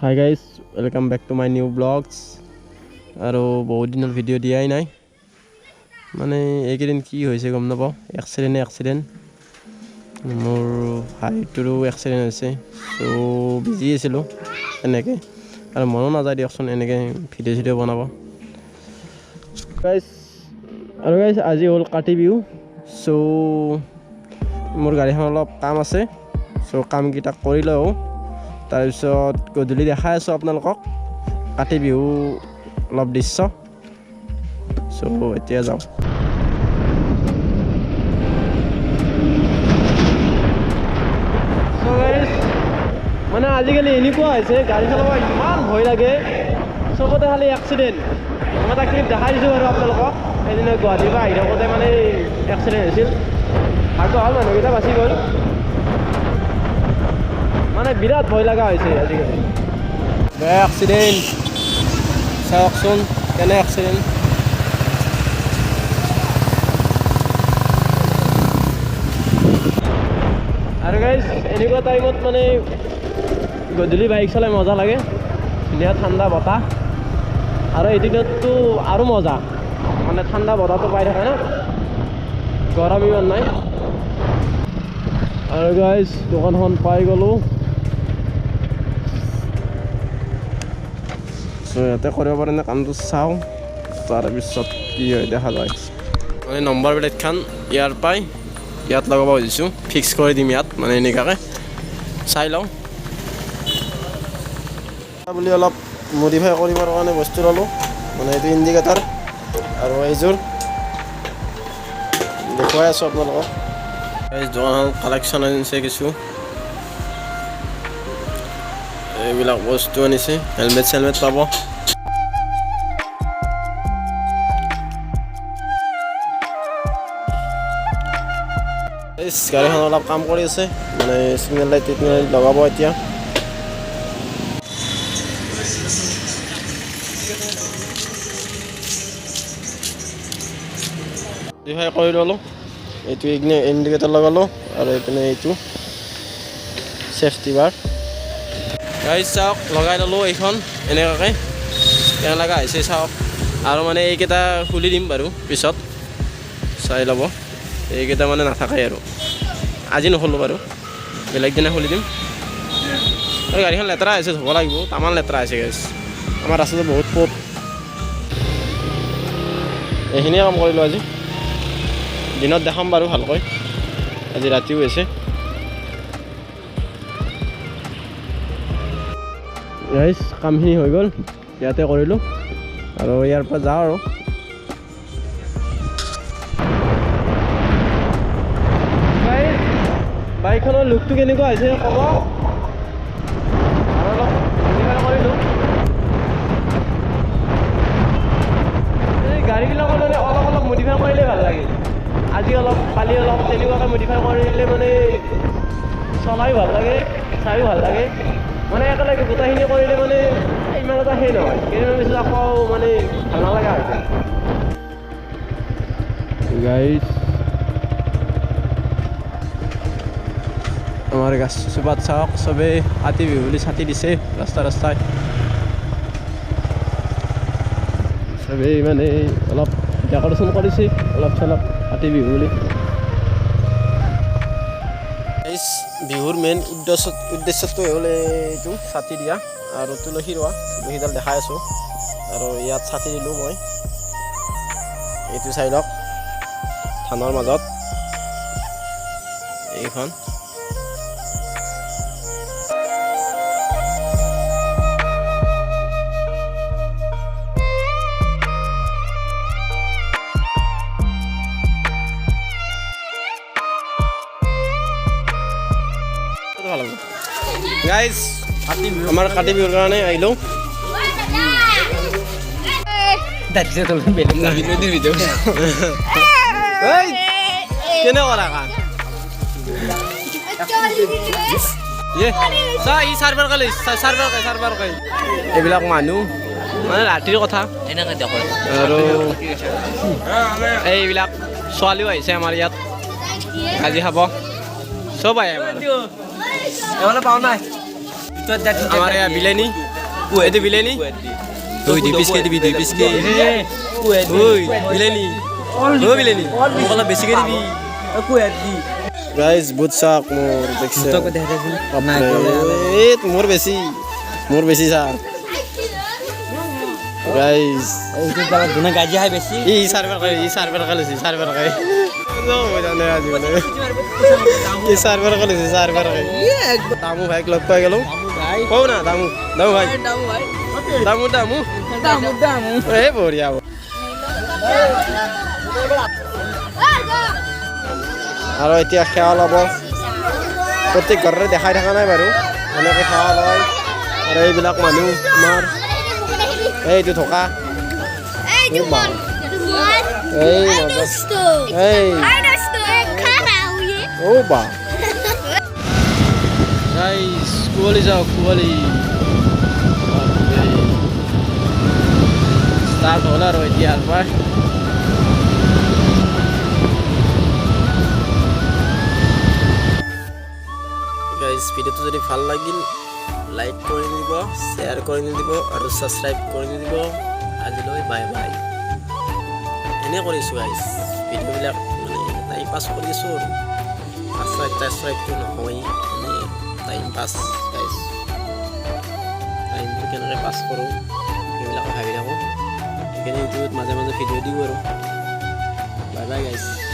Hi guys, welcome back to my new vlogs. আৰু বহুত দিনৰ ভিডিঅ' দিয়াই নাই মানে এইকেইদিন কি হৈছে গম নাপাওঁ এক্সিডেণ্ট মোৰ ভাইটোৰো এক্সিডেণ্ট হৈছে চ' বিজি আছিলোঁ এনেকৈ আৰু মনো নাযায় দিয়কচোন এনেকৈ ভিডিঅ' বনাব গাইজ আজি হ'ল কাতি বিহু চ' মোৰ গাড়ীখন অলপ কাম আছে চ' কামকেইটা কৰি লওঁ তাৰপিছত গধূলি দেখাই আছোঁ আপোনালোকক কাতি বিহু অলপ দৃশ্য চ' এতিয়া যাওঁ মানে আজিকালি এনেকুৱা হৈছে গাড়ী চলাব ইমান ভয় লাগে চবতে খালি এক্সিডেণ্ট মই তাক দেখাই দিছোঁ বাৰু আপোনালোকক সেইদিনা গুৱাহাটীৰ পৰা আহি থাকোঁতে মানে এক্সিডেণ্ট হৈছিল ভাগ্য হ'ল মানুহকেইটা বাচি গ'ল মানে বিৰাট ভয় লগা হৈছে আজিকালি বেয়া এক্সিডেণ্ট চাওকচোন কেনে এক্সিডেণ্ট আৰু গাইজ এনেকুৱা টাইমত মানে গধূলি বাইক চলাই মজা লাগে ধুনীয়া ঠাণ্ডা বতাহ আৰু এদিনততো আৰু মজা মানে ঠাণ্ডা বতাহটো পাই থাকে ন গৰম ইমান নাই আৰু গাইজ দোকানখন পাই গ'লোঁ চ' ইয়াতে কৰিব পাৰে নে কামটো চাওঁ তাৰপিছত কি হয় দেখা যায় মানে নম্বৰ প্লেটখন ইয়াৰ পাই ইয়াত লগাব খুজিছোঁ ফিক্স কৰি দিম ইয়াত মানে এনেকুৱাকৈ চাই লওঁ বুলি অলপ মডিফাই কৰিবৰ কাৰণে বস্তু ল'লোঁ মানে এইটো ইণ্ডিকেটাৰ আৰু এইযোৰ দেখুৱাই আছোঁ আপোনালোকক এই দোকানখন কালেকশ্যন আনিছে কিছু এইবিলাক বস্তু আনিছে হেলমেট চেলমেট পাব গাড়ীখন অলপ কাম কৰি আছে মানে চিগনেল লাইট লগাব এতিয়া মডিফাই কৰি ল'লোঁ এইটো ইণ্ডিকেটাৰ লগালোঁ আৰু এইপিনে এইটো ছেফটি বাৰ গাড়ী চাওক লগাই ল'লোঁ এইখন এনেকুৱাকৈ কেনে লগা হৈছে চাওক আৰু মানে এইকেইটা খুলি দিম বাৰু পিছত চাই ল'ব এইকেইটা মানে নাথাকে আৰু আজি নখোলোঁ বাৰু বেলেগ দিনা খুলি দিম আৰু গাড়ীখন লেতেৰা হৈছে ধুব লাগিব তামান লেতেৰা হৈছে গাইজ আমাৰ ৰাস্তাটো বহুত পথ এইখিনিয়ে কাম কৰিলোঁ আজি দিনত দেখাম বাৰু ভালকৈ আজি ৰাতিও হৈছে গাইজ কামখিনি হৈ গ'ল ইয়াতে কৰিলোঁ আৰু ইয়াৰ পৰা যাওঁ আৰু বাইকখনৰ লুকটো কেনেকুৱা হৈছে ক'ব আৰু অলপ মডিফাই কৰিলোঁ এই গাড়ীবিলাকৰ মানে অলপ মডিফাই কৰিলে ভাল লাগে আজি অলপ কালি অলপ তেনেকুৱাকৈ মডিফাই কৰিলে মানে চলাই ভাল লাগে চাইও ভাল লাগে মানে একেলগে গোটেইখিনি কৰিলে মানে ইমান এটা সেই নহয় কেইদিনমান পিছত আকৌ মানে ভাল নালাগা হৈছে গাইজ আমাৰ গাছ চোপাত চাওক চবেই কাতি বিহু বুলি ছাতি দিছে ৰাস্তাই চবেই মানে অলপ ডেক'ৰেশ্যন কৰিছে অলপ চলপ কাতি বিহু বুলি বিহুৰ মেইন উদ্দেশ্যটো হ'ল এইটো ছাতি দিয়া আৰু তুলসীডাল দেখাই আছোঁ আৰু ইয়াত ছাতি দিলোঁ মই এইটো চাই লওক ধানৰ মাজত এইখন গাইজ আমাৰ কাতি বিহুৰ কাৰণে আহিলোঁ কেনে কৰা কাম এইবিলাক মানুহ মানে ৰাতিৰ কথা আৰু এইবিলাক ছোৱালীও আহিছে আমাৰ ইয়াত আজি খাব চব আহে আমাৰ এয়া বিলানী এইটো বিলানী ঐ 2 পিচকে দিবি 2 পিচকে ঐ বিলানী ঐ বিলানী মোক অলপ বেছিকে দিবি গাইজ বুট চাওক মোৰ দেখছে মোৰ বেছি চাওক গাইজ গাজি খাই বেছি ই চাৰবাৰ লৈছে মই জানে আজি মানে ই চাৰবাৰ দামু ভাইক লগ পাই গ'লো কওঁ না দামু ভাই দামু এই বঢ়িয়া আৰু এতিয়া সেৱা ল'ব প্ৰত্যেক ঘৰতে দেখাই থকা নাই বাৰু এনেকৈ সেৱা লয় আৰু এইবিলাক মানুহ আমাৰ এইটো থকা বা কুঁৱলী যাওক কুঁৱলী ষ্টাৰ্ট হ'ল আৰু এতিয়া পৰা ভিডিঅ'টো যদি ভাল লাগিল লাইক কৰি দিব শ্বেয়াৰ কৰি নিদিব আৰু ছাবস্ক্ৰাইব কৰি নিদিব আজিলৈ বাই বাই এনে কৰিছোঁ গাইজ ভিডিঅ'বিলাক মানে টাইম পাছ কৰি আছোঁ আৰু ছাবস্ক্ৰাইবটো নহয় এনে টাইম পাছ গাইজ টাইমটো কেনেকৈ পাছ কৰোঁ সেইবিলাক ভাবি থাকোঁ সেইকাৰণে ইউটিউবত মাজে মাজে ভিডিঅ' দিওঁ আৰু বাই বাই গাইজ